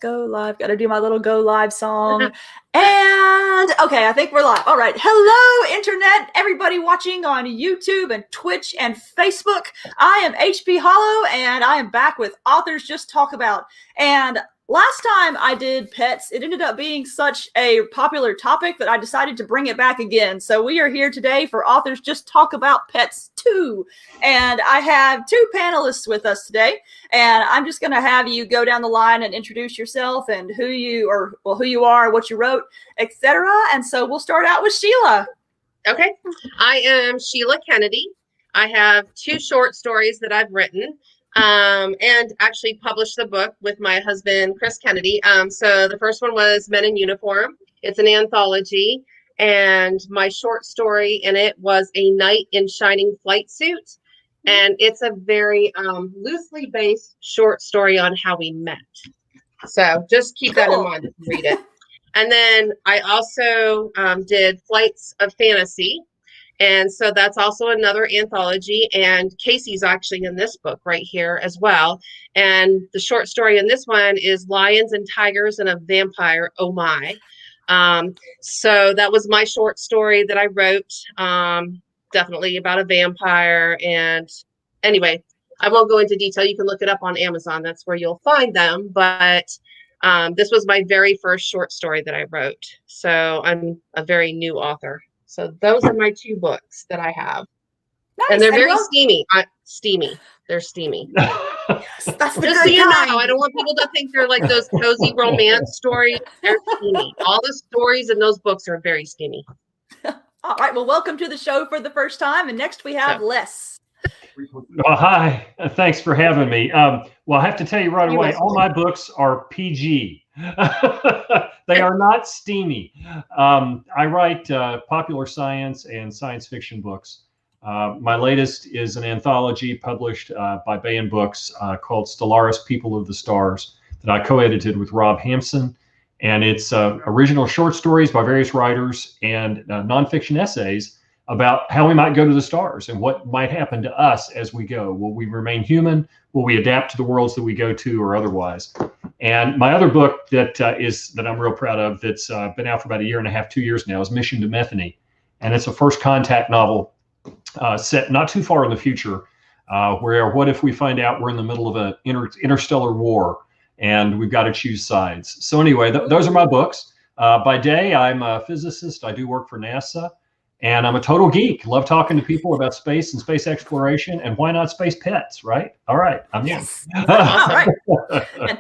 Go live. Got to do my little go live song. And okay, I think we're live. All right. Hello, Internet. Everybody watching on YouTube and Twitch and Facebook. I am HP Holo, and I am back with Authors Just Talk About. And last time I did pets, it ended up being such a popular topic that I decided to bring it back again. So we are here today for Authors Just Talk About Pets 2. And I have two panelists with us today. And I'm just going to have you go down the line and introduce yourself and who you are, what you wrote, etc. And so we'll start out with Sheellah. Okay. I am Sheellah Kennedy. I have two short stories that I've written. And actually published the book with my husband, Chris Kennedy. So the first one was Men in Uniform. It's an anthology. And my short story in it was A Knight in Shining Flight Suit. And it's a very loosely based short story on how we met. So just keep that in mind if you read it. And then I also did Flights of Fantasy. And so that's also another anthology. And Casey's actually in this book right here as well. And the short story in this one is Lions and Tigers and a Vampire, Oh My. So that was my short story that I wrote, definitely about a vampire. And anyway, I won't go into detail. You can look it up on Amazon. That's where you'll find them. But this was my very first short story that I wrote. So I'm a very new author. So those are my two books that I have. Nice. And they're very steamy. They're steamy. Yes, that's the Just so you know, I don't want people to think they're like those cozy romance stories. They're steamy. All the stories in those books are very steamy. All right. Well, welcome to the show for the first time. And next we have Les. Well, hi. Thanks for having me. Well, I have to tell you right away, all my books are PG. They are not steamy. I write popular science and science fiction books. My latest is an anthology published by Baen Books called Stellaris, People of the Stars, that I co-edited with Rob Hampson. And it's original short stories by various writers and nonfiction essays about how we might go to the stars and what might happen to us as we go. Will we remain human? Will we adapt to the worlds that we go to or otherwise? And my other book that I'm real proud of, that's been out for about 1.5 years, 2 years now, is Mission to Metheny. And it's a first contact novel set not too far in the future, where what if we find out we're in the middle of an interstellar war and we've got to choose sides. So anyway, those are my books. By day, I'm a physicist. I do work for NASA. And I'm a total geek. Love talking to people about space and space exploration. And why not space pets, right? All right, I'm in. All right. And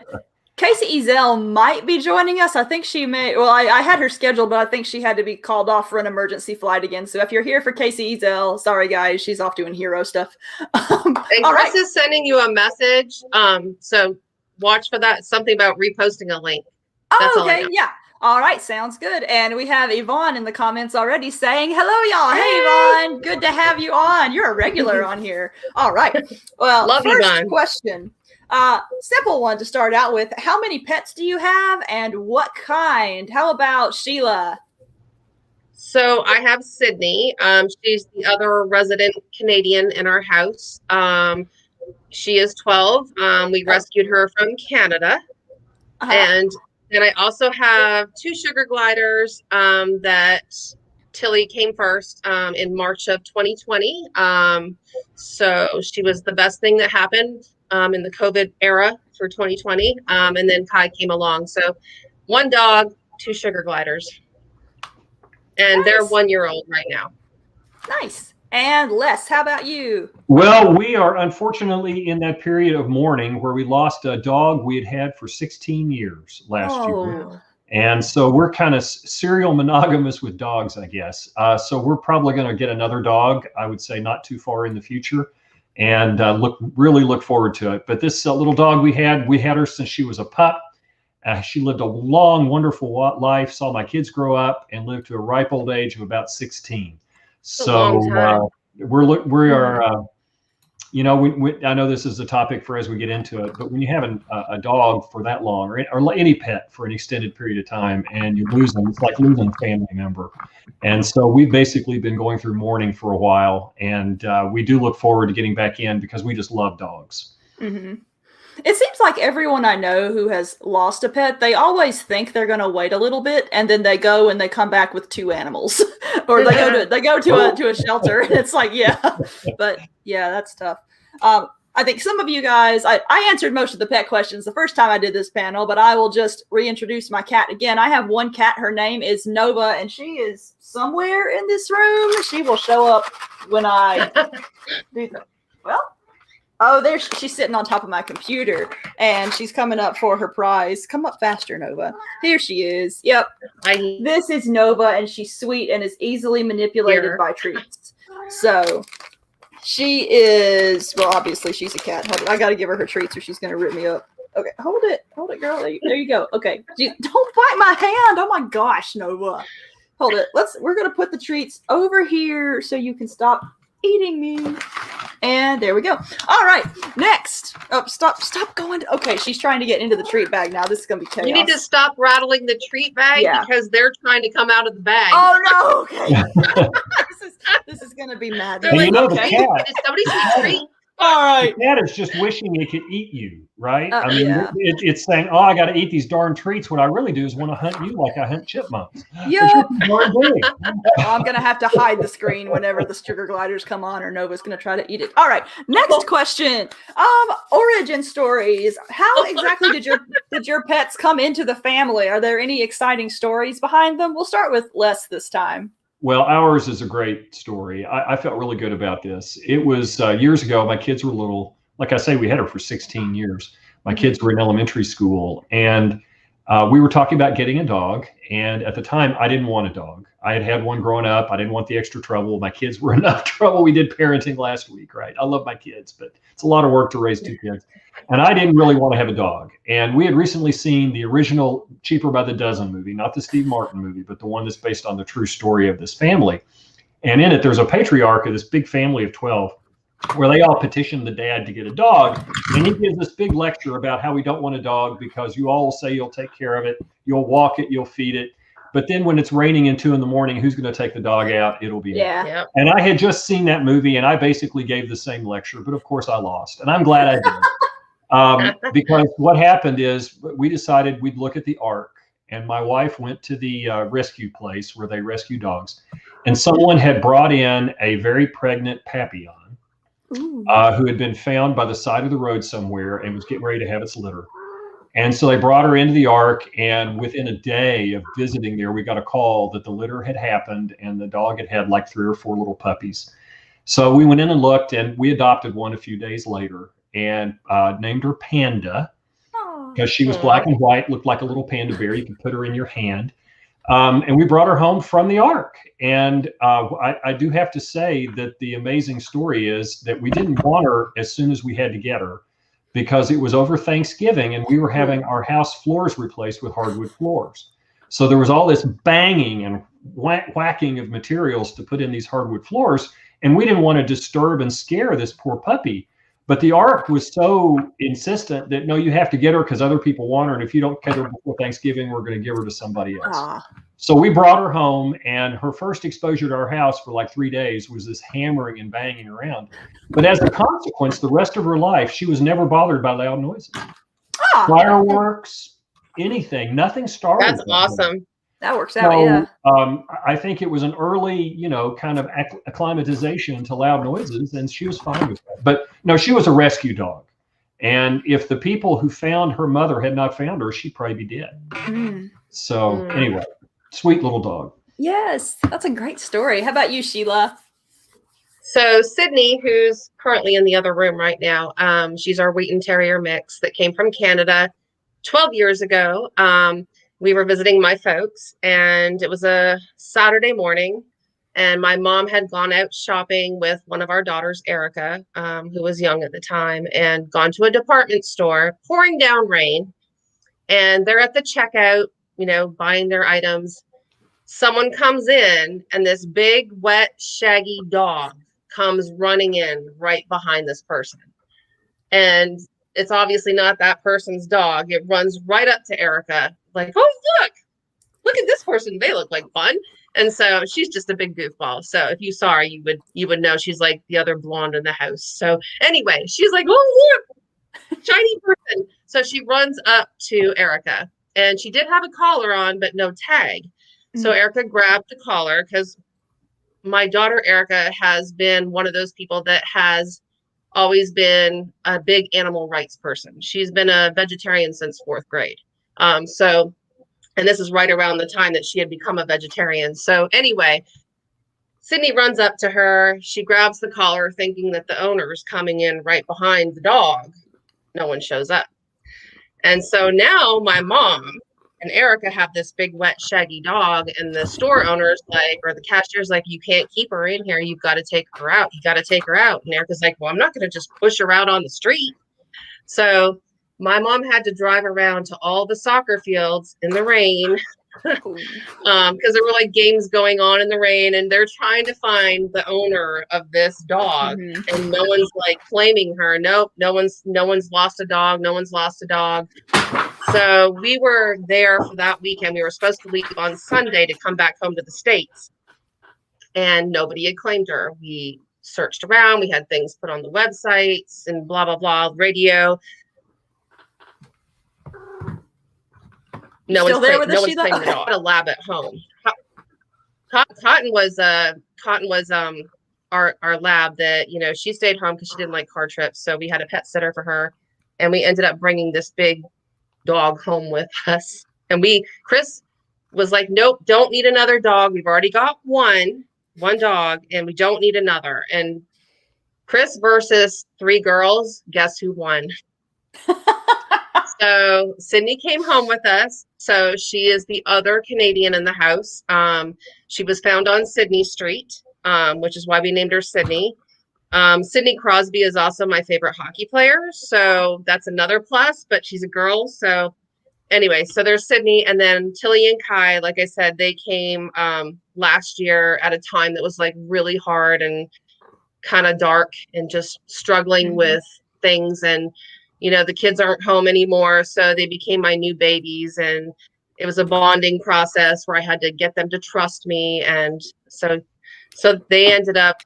Casey Ezel might be joining us. I think she may. Well, I had her scheduled, but I think she had to be called off for an emergency flight again. So if you're here for Casey Ezel, sorry, guys. She's off doing hero stuff. And Chris is sending you a message. So watch for that. Something about reposting a link. That's okay, yeah. All right, sounds good. And we have Yvonne in the comments already saying, hello, y'all. Hey, Yvonne, good to have you on. You're a regular on here. All right. Well, Love first Yvonne. Question. Simple one to start out with. How many pets do you have and what kind? How about Sheellah? So I have Sydney. She's the other resident Canadian in our house. She is 12. We rescued her from Canada. And I also have 2 sugar gliders that Tilly came first in March of 2020. So she was the best thing that happened in the COVID era for 2020. And then Kai came along. So 1 dog, 2 sugar gliders. And they're 1 year old right now. Nice. And Les, how about you? Well, we are unfortunately in that period of mourning where we lost a dog we had had for 16 years last year. And so we're kind of serial monogamous with dogs, I guess. So we're probably going to get another dog, I would say not too far in the future, and really look forward to it. But this little dog we had her since she was a pup. She lived a long, wonderful life, saw my kids grow up, and lived to a ripe old age of about 16. So we are, you know, I know this is a topic for as we get into it, but when you have a dog for that long, or any pet for an extended period of time, and you lose them, it's like losing a family member. And so we've basically been going through mourning for a while, and we do look forward to getting back in because we just love dogs. Mm-hmm. It seems like everyone I know who has lost a pet, they always think they're going to wait a little bit, and then they go and they come back with 2 animals, or they go to a shelter, and it's like, yeah, but yeah, that's tough. I think some of you guys, I answered most of the pet questions the first time I did this panel, but I will just reintroduce my cat again. I have one cat. Her name is Nova, and she is somewhere in this room. She will show up when I do the, well. Oh, there she's sitting on top of my computer, and she's coming up for her prize. Come up faster, Nova. Here she is. Yep. This is Nova, and she's sweet and is easily manipulated by treats. So she is, well, obviously she's a cat. Hold it. I got to give her treats or she's going to rip me up. Okay, hold it, girl. There you go. Okay. Don't bite my hand. Oh my gosh, Nova. Hold it. We're going to put the treats over here so you can stop eating me. And there we go. All right, next. Oh, stop going. Okay, she's trying to get into the treat bag now. This is going to be chaos. You need to stop rattling the treat bag because they're trying to come out of the bag. Oh, no. Okay. this is going to be mad. They're like, the cat. Is somebody see treat? All right. The cat is just wishing it could eat you, right? I mean, yeah. it's saying, "Oh, I got to eat these darn treats." What I really do is want to hunt you like I hunt chipmunks. Yeah. Well, I'm gonna have to hide the screen whenever the sugar gliders come on, or Nova's gonna try to eat it. All right. Next question. Origin stories. How exactly did your pets come into the family? Are there any exciting stories behind them? We'll start with Les this time. Well, ours is a great story. I felt really good about this. It was years ago. My kids were little. Like I say, we had her for 16 years. My kids were in elementary school, and we were talking about getting a dog. And at the time, I didn't want a dog. I had had one growing up. I didn't want the extra trouble. My kids were enough trouble. We did parenting last week, right? I love my kids, but it's a lot of work to raise 2 kids. And I didn't really want to have a dog. And we had recently seen the original Cheaper by the Dozen movie, not the Steve Martin movie, but the one that's based on the true story of this family. And in it, there's a patriarch of this big family of 12 where they all petition the dad to get a dog. And he gives this big lecture about how we don't want a dog because you all will say you'll take care of it, you'll walk it, you'll feed it. But then when it's raining at 2 a.m, who's going to take the dog out? It'll be me. Yep. And I had just seen that movie, and I basically gave the same lecture, but of course I lost. And I'm glad I did. Because what happened is we decided we'd look at the Ark, and my wife went to the rescue place where they rescue dogs, and someone had brought in a very pregnant Papillon who had been found by the side of the road somewhere and was getting ready to have its litter. And so they brought her into the Ark, and within a day of visiting there, we got a call that the litter had happened and the dog had like 3 or 4 little puppies. So we went in and looked, and we adopted one a few days later and named her Panda because she was black and white, looked like a little panda bear. You could put her in your hand. And we brought her home from the Ark. And I do have to say that the amazing story is that we didn't want her as soon as we had to get her because it was over Thanksgiving and we were having our house floors replaced with hardwood floors. So there was all this banging and whacking of materials to put in these hardwood floors. And we didn't want to disturb and scare this poor puppy. But the Ark was so insistent that, no, you have to get her because other people want her. And if you don't get her before Thanksgiving, we're going to give her to somebody else. So we brought her home, and her first exposure to our house for like 3 days was this hammering and banging around. But as a consequence, the rest of her life, she was never bothered by loud noises. Fireworks, anything, nothing startled her. That's awesome. That works out, I think it was an early, kind of acclimatization to loud noises, and she was fine with that. But no, she was a rescue dog. And if the people who found her mother had not found her, she'd probably be dead. So anyway, sweet little dog. Yes, that's a great story. How about you, Sheellah? So Sydney, who's currently in the other room right now, she's our Wheaten Terrier mix that came from Canada 12 years ago. We were visiting my folks, and it was a Saturday morning, and my mom had gone out shopping with one of our daughters, Erica, who was young at the time, and gone to a department store, pouring down rain, and they're at the checkout, buying their items. Someone comes in, and this big, wet, shaggy dog comes running in right behind this person. And it's obviously not that person's dog. It runs right up to Erica, like, oh, look at this person. They look like fun. And so she's just a big goofball. So if you saw her, you would know she's like the other blonde in the house. So anyway, she's like, oh, look. shiny person. So she runs up to Erica, and she did have a collar on, but no tag. So Erica grabbed the collar because my daughter Erica has been one of those people that has always been a big animal rights person. She's been a vegetarian since 4th grade. And this is right around the time that she had become a vegetarian. So anyway, Sydney runs up to her. She grabs the collar thinking that the owner's coming in right behind the dog. No one shows up. And so now my mom and Erica have this big, wet, shaggy dog, and the store owner's like, or the cashier's like, you can't keep her in here. You've got to take her out. You got to take her out. And Erica's like, well, I'm not going to just push her out on the street. So my mom had to drive around to all the soccer fields in the rain because there were like games going on in the rain, and they're trying to find the owner of this dog, and no one's like claiming her. Nope, no one's lost a dog. No one's lost a dog. So we were there for that weekend. We were supposed to leave on Sunday to come back home to the States, and nobody had claimed her. We searched around. We had things put on the websites and blah, blah, blah, radio. No one's claiming the dog. A lab at home. Cotton was our lab that, you know, she stayed home because she didn't like car trips. So we had a pet sitter for her, and we ended up bringing this big dog home with us. And Chris was like, nope, don't need another dog. We've already got one dog, and we don't need another. And Chris versus 3 girls, guess who won? So Sydney came home with us. So she is the other Canadian in the house. She was found on Sydney Street, which is why we named her Sydney. Sidney Crosby is also my favorite hockey player. So that's another plus, but she's a girl. So anyway, so there's Sydney, and then Tilly and Kai, like I said, they came last year at a time that was like really hard and kind of dark and just struggling with things. And you know, the kids aren't home anymore, so they became my new babies, and it was a bonding process where I had to get them to trust me. And so they ended up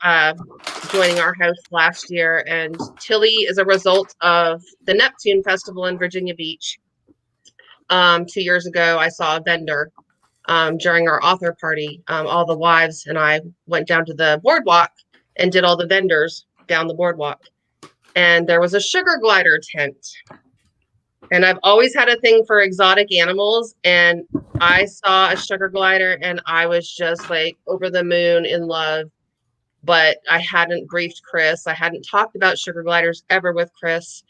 joining our house last year. And Tilly is a result of the Neptune Festival in Virginia Beach. 2 years ago, I saw a vendor during our author party. All the wives and I went down to the boardwalk and did all the vendors down the boardwalk. And there was a sugar glider tent. And I've always had a thing for exotic animals. And I saw a sugar glider, and I was just like over the moon in love. But I hadn't briefed Chris. I hadn't talked about sugar gliders ever with Chris.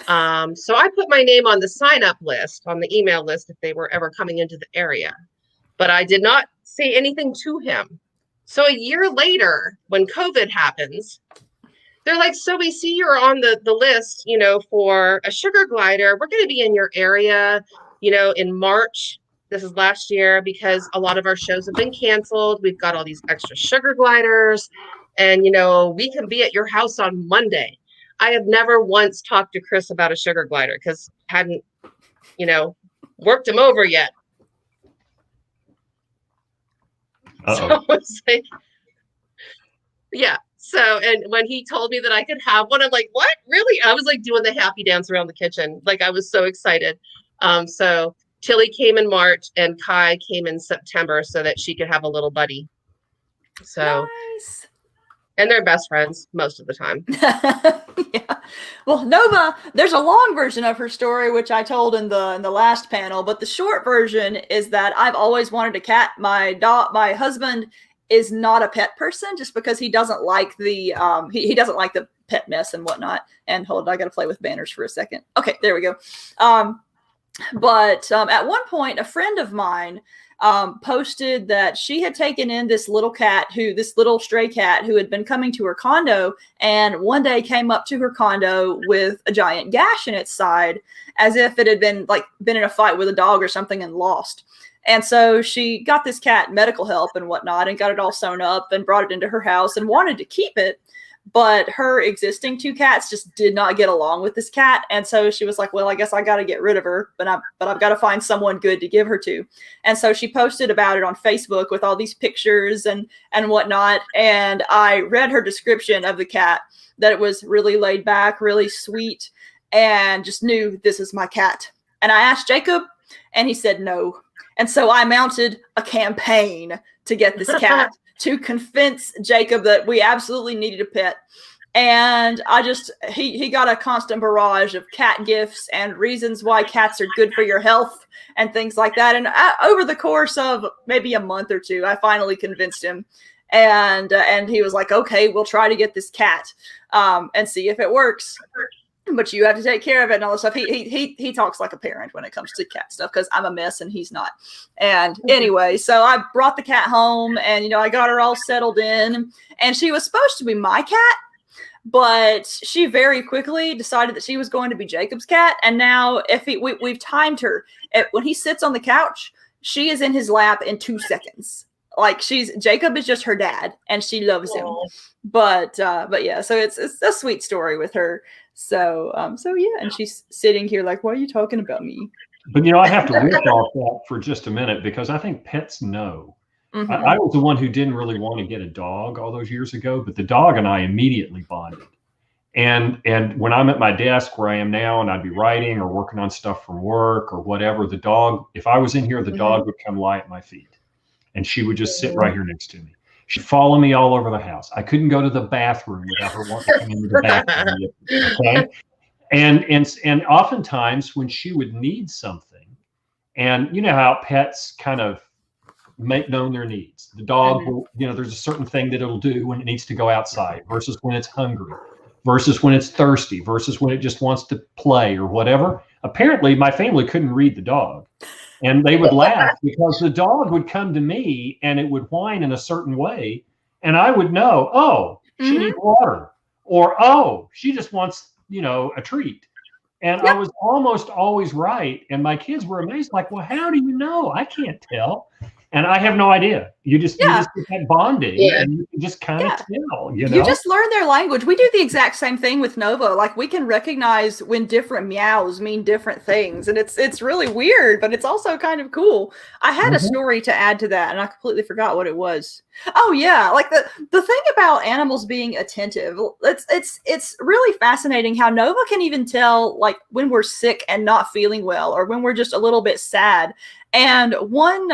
So I put my name on the sign-up list, on the email list, if they were ever coming into the area. But I did not say anything to him. So a year later, when COVID happens, they're like, so we see you're on the list, you know, for a sugar glider. We're going to be in your area, you know, in March. This is last year, because a lot of our shows have been canceled. We've got all these extra sugar gliders, and, you know, we can be at your house on Monday. I have never once talked to Chris about a sugar glider because I hadn't, you know, worked him over yet. So it's like, yeah. So, and when he told me that I could have one, I'm like, what? Really? I was like doing the happy dance around the kitchen. Like, I was so excited. So Tilly came in March and Kai came in September so that she could have a little buddy. So, nice. And they're best friends most of the time. Yeah. Well, Nova, there's a long version of her story, which I told in the last panel, but the short version is that I've always wanted a cat. My husband is not a pet person, just because he doesn't like the he doesn't like the pet mess and whatnot. And hold on, I got to play with banners for a second. Okay, there we go. But at one point, a friend of mine posted that she had taken in this little stray cat who had been coming to her condo, and one day came up to her condo with a giant gash in its side, as if it had been in a fight with a dog or something and lost. And so she got this cat medical help and whatnot, and got it all sewn up and brought it into her house and wanted to keep it. But her existing 2 cats just did not get along with this cat. And so she was like, well, I guess I got to get rid of her, but I've got to find someone good to give her to. And so she posted about it on Facebook with all these pictures and whatnot. And I read her description of the cat, that it was really laid back, really sweet. and just knew this is my cat. And I asked Jacob, and he said no. And so I mounted a campaign to get this cat to convince Jacob that we absolutely needed a pet. And he got a constant barrage of cat gifts and reasons why cats are good for your health and things like that. And over the course of maybe a month or two, I finally convinced him. And he was like, okay, we'll try to get this cat and see if it works. But you have to take care of it and all this stuff. He talks like a parent when it comes to cat stuff because I'm a mess and he's not. And anyway, so I brought the cat home and, I got her all settled in. And she was supposed to be my cat, but she very quickly decided that she was going to be Jacob's cat. And now we've timed her. When he sits on the couch, she is in his lap in 2 seconds. Like Jacob is just her dad and she loves him. But yeah, so it's a sweet story with her. So yeah, and she's sitting here like, why are you talking about me? But I have to riff off that for just a minute because I think pets know. Mm-hmm. I was the one who didn't really want to get a dog all those years ago, but the dog and I immediately bonded. And when I'm at my desk where I am now and I'd be writing or working on stuff from work or whatever, the dog, if I was in here, the dog would come lie at my feet and she would just sit right here next to me. She'd follow me all over the house. I couldn't go to the bathroom without her wanting to come into the bathroom. Okay. And oftentimes when she would need something, and you know how pets kind of make known their needs. The dog will, there's a certain thing that it'll do when it needs to go outside versus when it's hungry, versus when it's thirsty, versus when it just wants to play or whatever. Apparently my family couldn't read the dog. And they would laugh because the dog would come to me and it would whine in a certain way. And I would know, oh, she needs water. Or, oh, she just wants, a treat. And I was almost always right. And my kids were amazed, like, well, how do you know? I can't tell. And I have no idea. You just get that bonding and you can just kind of tell, You just learn their language. We do the exact same thing with Nova. Like we can recognize when different meows mean different things. And it's really weird, but it's also kind of cool. I had a story to add to that and I completely forgot what it was. Oh yeah. Like the thing about animals being attentive, it's really fascinating how Nova can even tell like when we're sick and not feeling well, or when we're just a little bit sad. And one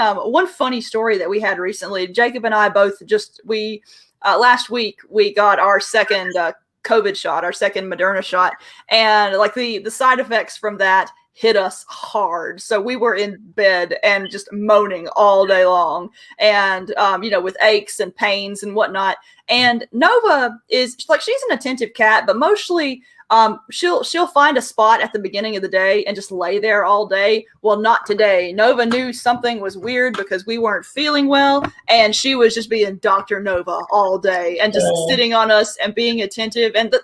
funny story that we had recently, Jacob and I both last week we got our second COVID shot, our second Moderna shot, and like the side effects from that hit us hard. So we were in bed and just moaning all day long, and with aches and pains and whatnot. And Nova is like, she's an attentive cat, but mostly she'll find a spot at the beginning of the day and just lay there all day. Well, not today. Nova knew something was weird because we weren't feeling well, and she was just being Dr. Nova all day and just sitting on us and being attentive. And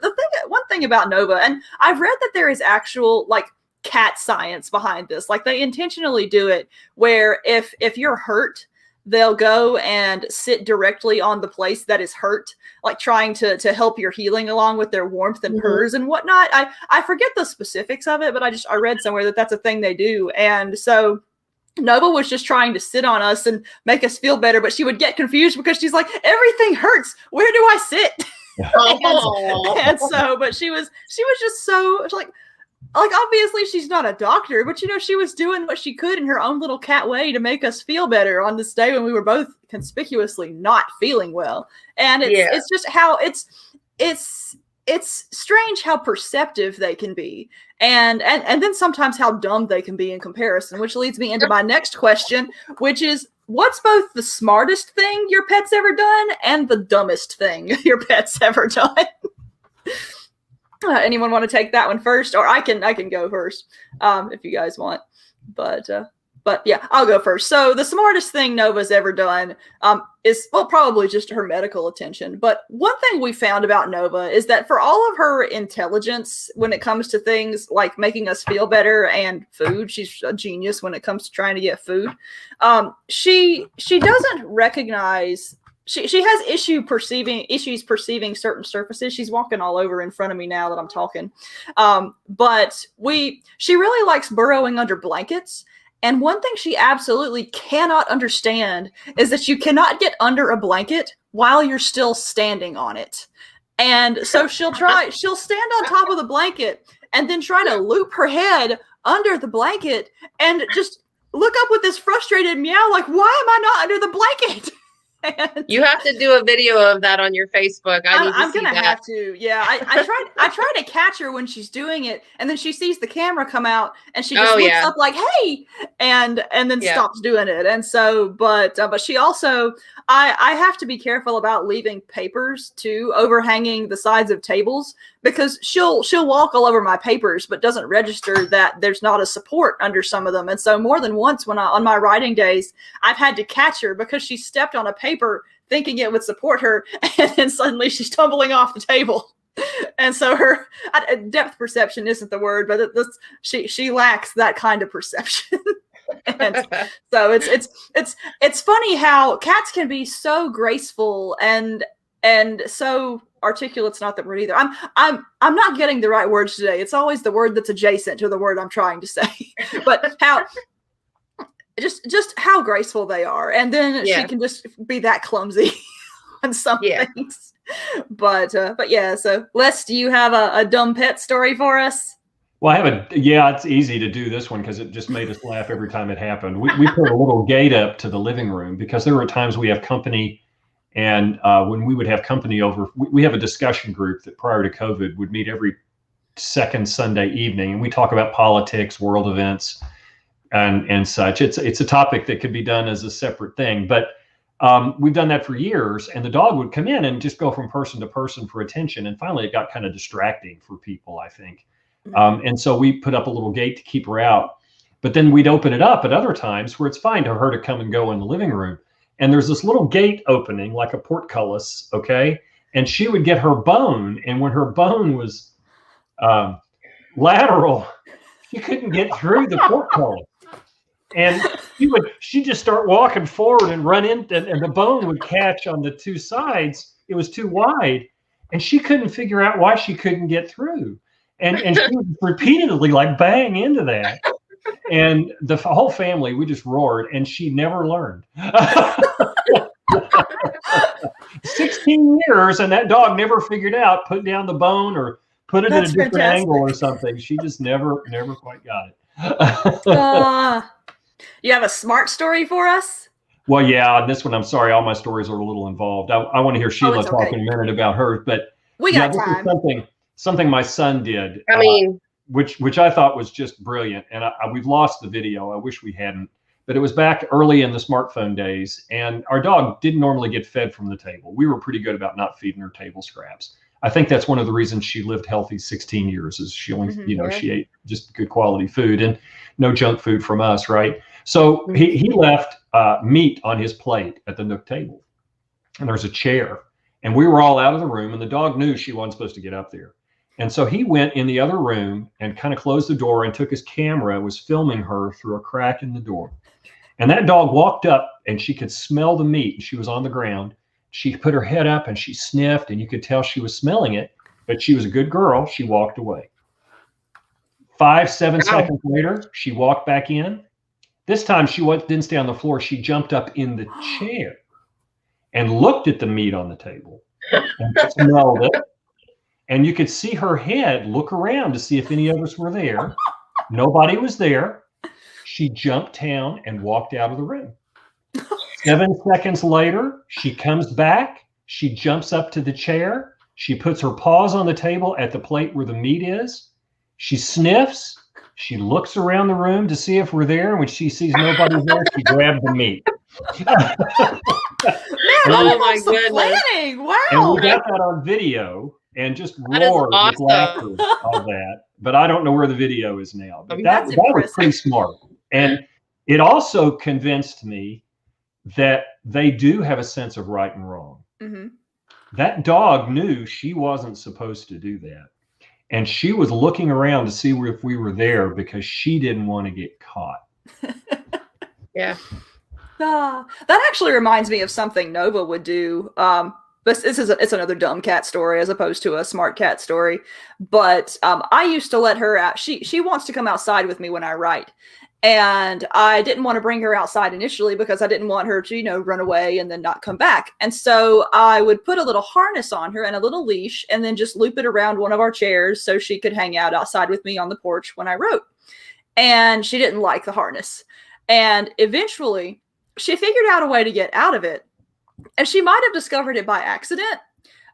one thing about Nova, and I've read that there is actual like cat science behind this. Like they intentionally do it where if you're hurt, they'll go and sit directly on the place that is hurt, like trying to help your healing along with their warmth and purrs and whatnot. I forget the specifics of it, but I read somewhere that that's a thing they do. And so Nova was just trying to sit on us and make us feel better, but she would get confused because she's like, everything hurts. Where do I sit? and so, but she was just so like obviously she's not a doctor, but she was doing what she could in her own little cat way to make us feel better on this day when we were both conspicuously not feeling well. And it's just how it's strange how perceptive they can be, and then sometimes how dumb they can be in comparison, which leads me into my next question, which is, what's both the smartest thing your pet's ever done and the dumbest thing your pet's ever done? Anyone want to take that one first, or I can go first if you guys want. But yeah, I'll go first. So the smartest thing Nova's ever done is, well, probably just her medical attention. But one thing we found about Nova is that for all of her intelligence when it comes to things like making us feel better and food, she's a genius when it comes to trying to get food. She doesn't recognize. She has issues perceiving certain surfaces. She's walking all over in front of me now that I'm talking. But she really likes burrowing under blankets. And one thing she absolutely cannot understand is that you cannot get under a blanket while you're still standing on it. And so she'll stand on top of the blanket and then try to loop her head under the blanket and just look up with this frustrated meow, like, why am I not under the blanket? And you have to do a video of that on your Facebook. I'm gonna have to. Yeah, I try to catch her when she's doing it, and then she sees the camera come out, and she just looks up like, "Hey," and then stops doing it. And so, but she also, I have to be careful about leaving papers too overhanging the sides of tables, because she'll walk all over my papers, but doesn't register that there's not a support under some of them. And so more than once on my writing days, I've had to catch her because she stepped on a paper thinking it would support her, and then suddenly she's tumbling off the table. And so her depth perception isn't the word, but she lacks that kind of perception. And so it's funny how cats can be so graceful and so articulate's not the word either. I'm not getting the right words today. It's always the word that's adjacent to the word I'm trying to say. But how just how graceful they are, and then she can just be that clumsy on some things. But yeah. So Les, do you have a dumb pet story for us? Well, I have it's easy to do this one because it just made us laugh every time it happened. We put a little gate up to the living room because there were times we have company, and when we would have company over, we have a discussion group that prior to COVID would meet every second Sunday evening, and we talk about politics, world events, and such. It's a topic that could be done as a separate thing, but we've done that for years, and the dog would come in and just go from person to person for attention, and finally it got kind of distracting for people, I think. And so we put up a little gate to keep her out, but then we'd open it up at other times where it's fine to her to come and go in the living room. And there's this little gate opening like a portcullis, okay? And she would get her bone, and when her bone was lateral, she couldn't get through the portcullis. And she'd just start walking forward and run in, and the bone would catch on the two sides. It was too wide, and she couldn't figure out why she couldn't get through. And she would repeatedly like bang into that. And the whole family, we just roared, and she never learned. 16 years, and that dog never figured out, put down the bone or put it at a different angle or something. She just never quite got it. You have a smart story for us? Well, yeah, on this one, I'm sorry, all my stories are a little involved. I want to hear Sheellah talk in a minute about hers, but we got time. Something my son did. I mean, which I thought was just brilliant, and we've lost the video. I wish we hadn't, but it was back early in the smartphone days, and our dog didn't normally get fed from the table. We were pretty good about not feeding her table scraps. I think that's one of the reasons she lived healthy 16 years is she only, she ate just good quality food and no junk food from us, right? So he left meat on his plate at the Nook table, and there's a chair, and we were all out of the room, and the dog knew she wasn't supposed to get up there. And so he went in the other room and kind of closed the door and took his camera, was filming her through a crack in the door. And that dog walked up, and she could smell the meat, and she was on the ground. She put her head up and she sniffed, and you could tell she was smelling it, but she was a good girl. She walked away. 5-7 seconds later, she walked back in. This time she didn't stay on the floor. She jumped up in the chair and looked at the meat on the table and smelled it. And you could see her head look around to see if any of us were there. Nobody was there. She jumped down and walked out of the room. 7 seconds later, she comes back. She jumps up to the chair. She puts her paws on the table at the plate where the meat is. She sniffs. She looks around the room to see if we're there. And when she sees nobody there, she grabbed the meat. Man, oh my goodness. Planning. Wow. And we got that on video and just roared with laughter of that. But I don't know where the video is now. But that was pretty smart. And it also convinced me that they do have a sense of right and wrong. Mm-hmm. That dog knew she wasn't supposed to do that. And she was looking around to see if we were there because she didn't want to get caught. Yeah. That actually reminds me of something Nova would do. It's another dumb cat story as opposed to a smart cat story. But I used to let her out. She wants to come outside with me when I write. And I didn't want to bring her outside initially because I didn't want her to, run away and then not come back. And so I would put a little harness on her and a little leash and then just loop it around one of our chairs so she could hang out outside with me on the porch when I wrote. And she didn't like the harness. And eventually she figured out a way to get out of it. And she might have discovered it by accident,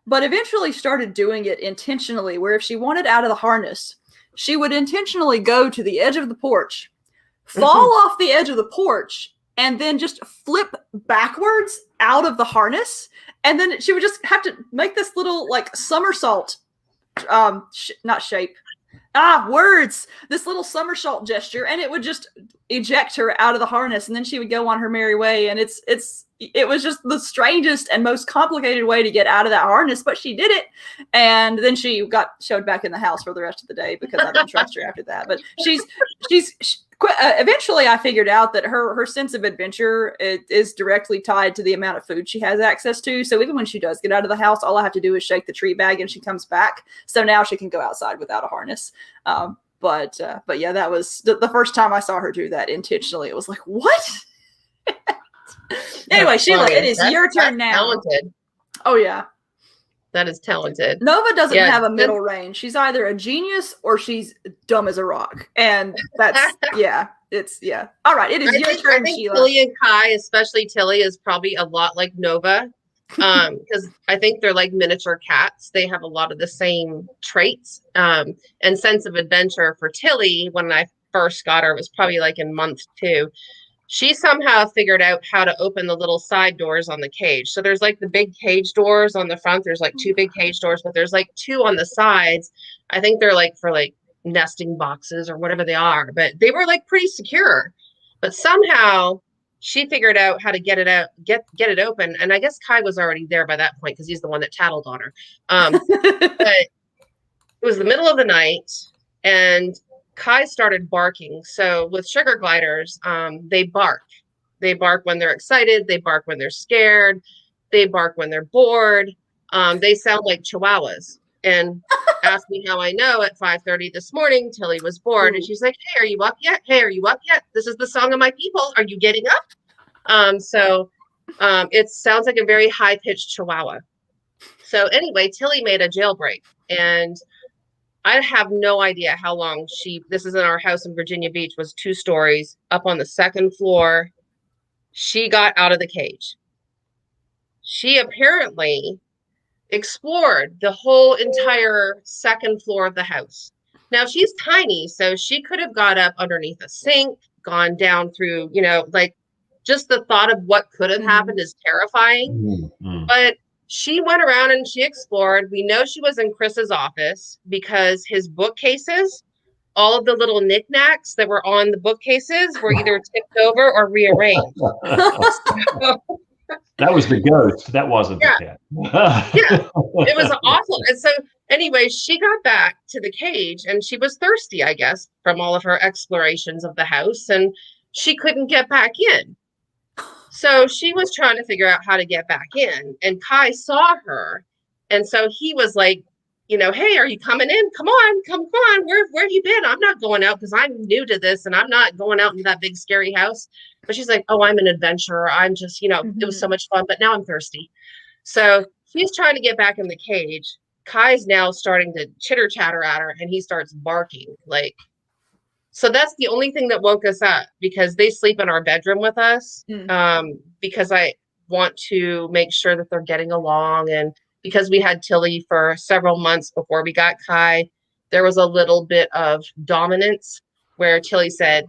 but eventually started doing it intentionally, where if she wanted out of the harness, she would intentionally go to the edge of the porch, fall off the edge of the porch, and then just flip backwards out of the harness. And then she would just have to make this little somersault, not shape. This little somersault gesture, and it would just eject her out of the harness, and then she would go on her merry way. And it was just the strangest and most complicated way to get out of that harness, but she did it. And then she got showed back in the house for the rest of the day because I didn't trust her after that. But eventually I figured out that her sense of adventure is directly tied to the amount of food she has access to. So even when she does get out of the house, all I have to do is shake the tree bag and she comes back. So now she can go outside without a harness. But yeah, that was the first time I saw her do that intentionally. It was like, what? Anyway, Sheellah, it is your turn now. Talented. Oh yeah, that is talented. Nova doesn't have a middle range. She's either a genius or she's dumb as a rock, and that's yeah. All right, it is your turn, I think Sheellah. Tilly and Kai, especially Tilly, is probably a lot like Nova, because I think they're like miniature cats. They have a lot of the same traits and sense of adventure. For Tilly, when I first got her, it was probably like in month 2. She somehow figured out how to open the little side doors on the cage. So there's like the big cage doors on the front. There's like 2 big cage doors, but there's like 2 on the sides. I think they're like for like nesting boxes or whatever they are, but they were like pretty secure. But somehow she figured out how to get it out, get it open. And I guess Kai was already there by that point because he's the one that tattled on her. But it was the middle of the night and Kai started barking. So with sugar gliders, they bark. They bark when they're excited. They bark when they're scared. They bark when they're bored. They sound like chihuahuas. And asked me how I know at 5:30 this morning, Tilly was bored. And she's like, hey, are you up yet? Hey, are you up yet? This is the song of my people. Are you getting up? So it sounds like a very high-pitched chihuahua. So anyway, Tilly made a jailbreak. And I have no idea how long this is in our house in Virginia Beach, was 2 stories up on the 2nd floor. She got out of the cage. She apparently explored the whole entire 2nd floor of the house. Now she's tiny, so she could have got up underneath a sink, gone down through, like just the thought of what could have happened is terrifying. But she went around and she explored. We know she was in Chris's office because his bookcases, all of the little knickknacks that were on the bookcases were either tipped over or rearranged. That was the ghost. That wasn't the cat. It was awful. And so anyway, she got back to the cage and she was thirsty, I guess, from all of her explorations of the house, and she couldn't get back in. So she was trying to figure out how to get back in, and Kai saw her. And so he was like, hey, are you coming in? Come on. Where have you been? I'm not going out because I'm new to this and I'm not going out into that big scary house. But she's like, oh, I'm an adventurer. I'm just, it was so much fun, but now I'm thirsty. So he's trying to get back in the cage. Kai's now starting to chitter chatter at her and he starts barking. So that's the only thing that woke us up, because they sleep in our bedroom with us, because I want to make sure that they're getting along. And because we had Tilly for several months before we got Kai, there was a little bit of dominance where Tilly said,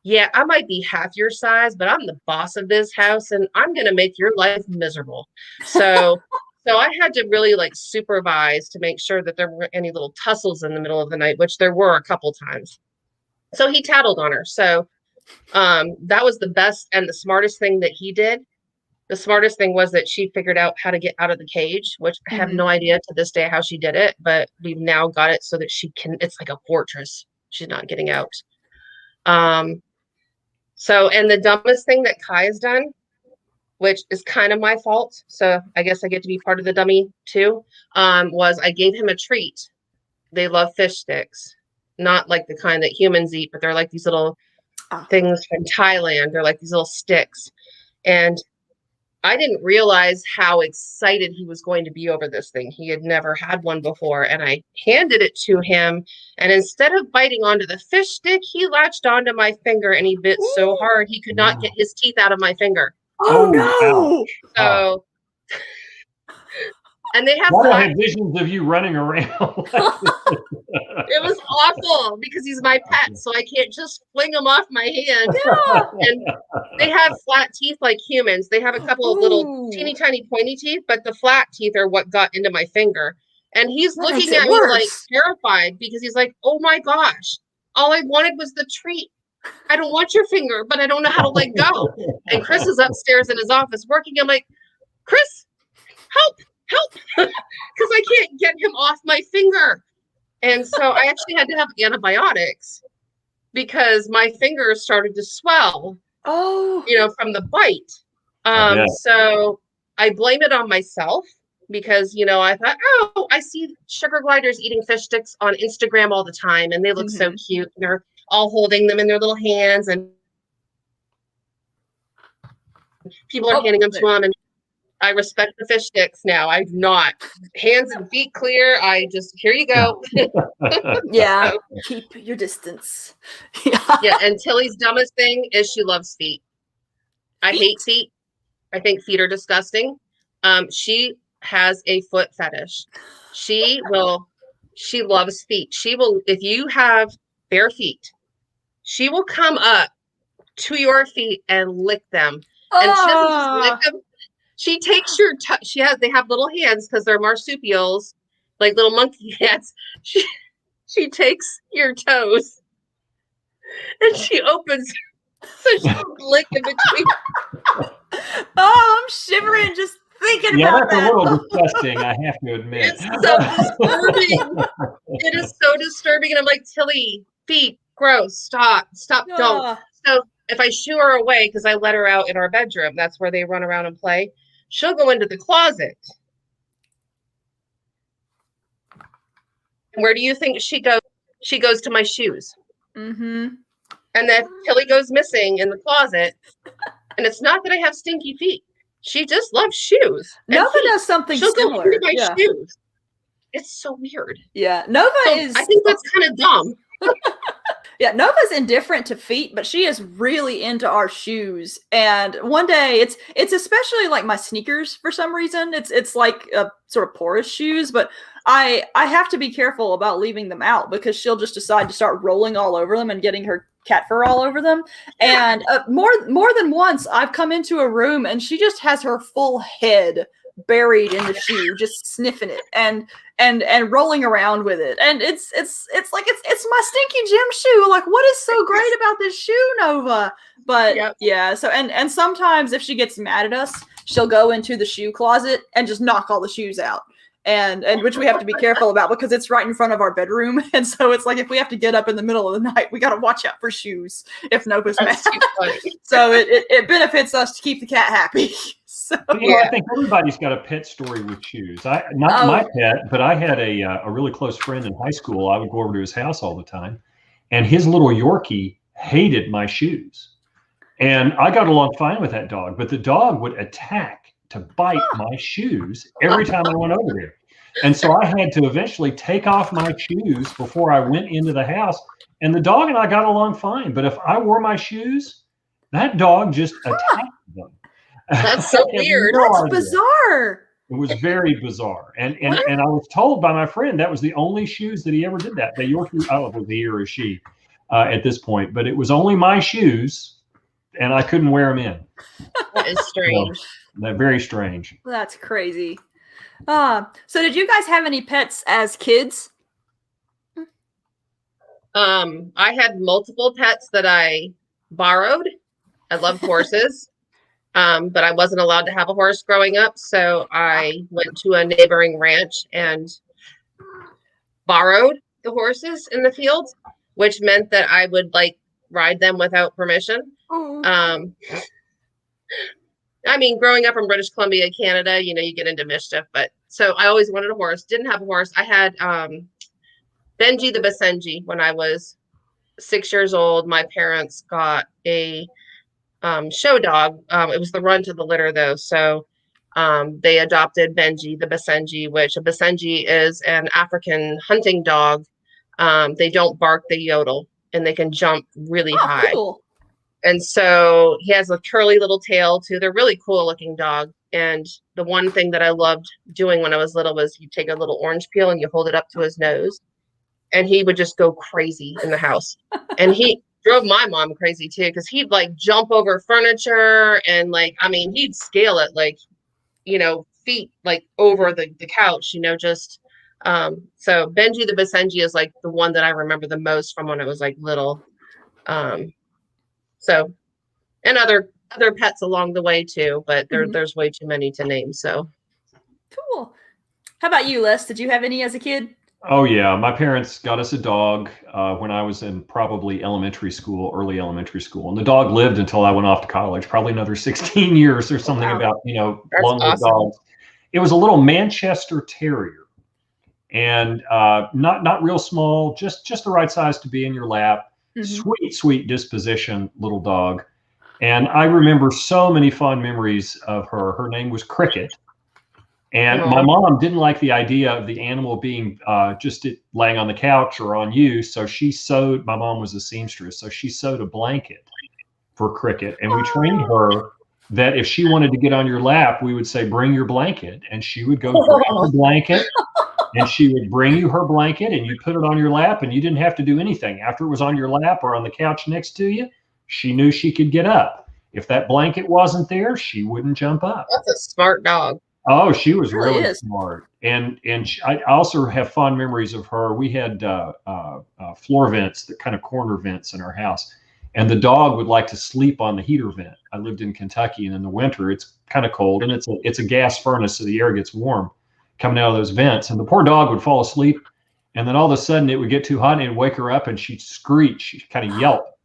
yeah, I might be half your size, but I'm the boss of this house and I'm going to make your life miserable. So I had to really supervise to make sure that there weren't any little tussles in the middle of the night, which there were a couple times. So he tattled on her. So that was the best and the smartest thing that he did. The smartest thing was that she figured out how to get out of the cage, which I have no idea to this day how she did it, but we've now got it so that it's like a fortress. She's not getting out. And the dumbest thing that Kai has done, which is kind of my fault, so I guess I get to be part of the dummy too, was I gave him a treat. They love fish sticks. Not like the kind that humans eat, but they're like these little things from Thailand. They're like these little sticks. And I didn't realize how excited he was going to be over this thing. He had never had one before. And I handed it to him. And instead of biting onto the fish stick, he latched onto my finger and he bit so hard he could not get his teeth out of my finger. Oh no! So, and they have. I have visions of you running around. It was awful because he's my pet, so I can't just fling him off my hand. Yeah. And they have flat teeth like humans. They have a couple of little teeny tiny pointy teeth, but the flat teeth are what got into my finger. And he's looking at me like terrified because he's like, "Oh my gosh, all I wanted was the treat. I don't want your finger, but I don't know how to let go." And Chris is upstairs in his office working. I'm like, "Chris, help, because I can't get him off my finger." And so I actually had to have antibiotics because my fingers started to swell. Oh, From the bite. So I blame it on myself because, I thought, I see sugar gliders eating fish sticks on Instagram all the time, and they look so cute. They're all holding them in their little hands, and people are handing them to them. And I respect the fish sticks now. I do not. Hands and feet clear. I just, here you go. Yeah. So, keep your distance. Yeah. And Tilly's dumbest thing is she loves feet. I hate feet. I think feet are disgusting. She has a foot fetish. She loves feet. She will, if you have bare feet, she will come up to your feet and lick them. And she doesn't just lick them. She takes your they have little hands because they're marsupials, like little monkey hands. She takes your toes and she opens so she can lick in between. Oh, I'm shivering just thinking about that. Yeah, that's a little disgusting, I have to admit. It's so disturbing. It is so disturbing. And I'm like, Tilly, feet, gross, stop, don't. So if I shoo her away, because I let her out in our bedroom, that's where they run around and play. She'll go into the closet. Where do you think she goes? She goes to my shoes. Mm-hmm. And then Tilly goes missing in the closet. And it's not that I have stinky feet. She just loves shoes. Nova does something She'll similar. go into my shoes. It's so weird. Yeah, Nova is. I think that's kind of dumb. Yeah, Nova's indifferent to feet, but she is really into our shoes. And one day, it's especially like my sneakers for some reason. It's like a sort of porous shoes, but I have to be careful about leaving them out because she'll just decide to start rolling all over them and getting her cat fur all over them. And more than once, I've come into a room and she just has her full head buried in the shoe, just sniffing it and rolling around with it. And it's like it's my stinky gym shoe. Like, what is so great about this shoe, Nova? But yeah, so and sometimes if she gets mad at us, she'll go into the shoe closet and just knock all the shoes out. And which we have to be careful about because it's right in front of our bedroom. And so it's like if we have to get up in the middle of the night, we got to watch out for shoes if Nova's mad. So it benefits us to keep the cat happy. So I think everybody's got a pet story with shoes. Not my pet, but I had a really close friend in high school. I would go over to his house all the time, and his little Yorkie hated my shoes. And I got along fine with that dog, but the dog would attack to bite my shoes every time I went over there. And so I had to eventually take off my shoes before I went into the house. And the dog and I got along fine. But if I wore my shoes, that dog just attacked them. That's so weird. That's bizarre. It was very bizarre. And I was told by my friend that was the only shoes that he ever did that. The Yorkie, I don't know if it was he or she at this point, but it was only my shoes and I couldn't wear them in. That is strange. That's very strange. That's crazy. So did you guys have any pets as kids? I had multiple pets that I borrowed. I love horses. But I wasn't allowed to have a horse growing up. So I went to a neighboring ranch and borrowed the horses in the field, which meant that I would ride them without permission. I mean, growing up in British Columbia, Canada, you get into mischief, but so I always wanted a horse, didn't have a horse. I had Benji the Basenji when I was 6 years old, my parents got a show dog. It was the runt of the litter, though. So they adopted Benji, the Basenji, which a Basenji is an African hunting dog. They don't bark, they yodel, and they can jump really high. Cool. And so he has a curly little tail too. They're really cool looking dog. And the one thing that I loved doing when I was little was you take a little orange peel and you hold it up to his nose, and he would just go crazy in the house. And he drove my mom crazy too, because he'd like jump over furniture and like, I mean, he'd scale it like, you know, feet like over the couch, you know, just so Benji the Basenji is like the one that I remember the most from when I was like little. So, and other pets along the way too, but there's way too many to name. So cool. How about you, Les? Did you have any as a kid? Oh yeah, my parents got us a dog when I was in probably elementary school, early elementary school, and the dog lived until I went off to college, probably another 16 years or something. Wow. About, you know, long-lived dogs. It was a little Manchester Terrier, and not real small, just the right size to be in your lap. Sweet disposition little dog. And I remember so many fond memories of her. Her name was Cricket. And my mom didn't like the idea of the animal being just laying on the couch or on you. So she sewed, my mom was a seamstress, so she sewed a blanket for Cricket. And we trained her that if she wanted to get on your lap, we would say, bring your blanket. And she would go grab the blanket. And she would bring you her blanket and you put it on your lap and you didn't have to do anything. After it was on your lap or on the couch next to you, she knew she could get up. If that blanket wasn't there, she wouldn't jump up. That's a smart dog. Oh, she was really smart. And I also have fond memories of her. We had floor vents, the kind of corner vents in our house. And the dog would like to sleep on the heater vent. I lived in Kentucky, and in the winter, it's kind of cold. And it's a gas furnace, so the air gets warm coming out of those vents, and the poor dog would fall asleep, and then all of a sudden it would get too hot and it'd wake her up and she'd screech, she'd kind of yelp,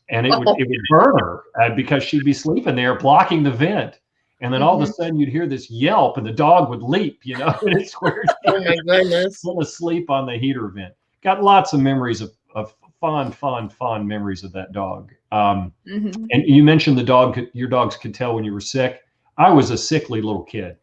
and it would burn her because she'd be sleeping there blocking the vent, and then all of a sudden you'd hear this yelp and the dog would leap, you know, and it's weird. Oh my goodness. Fell asleep on the heater vent. Got lots of memories of fond memories of that dog. And you mentioned your dogs could tell when you were sick. I was a sickly little kid.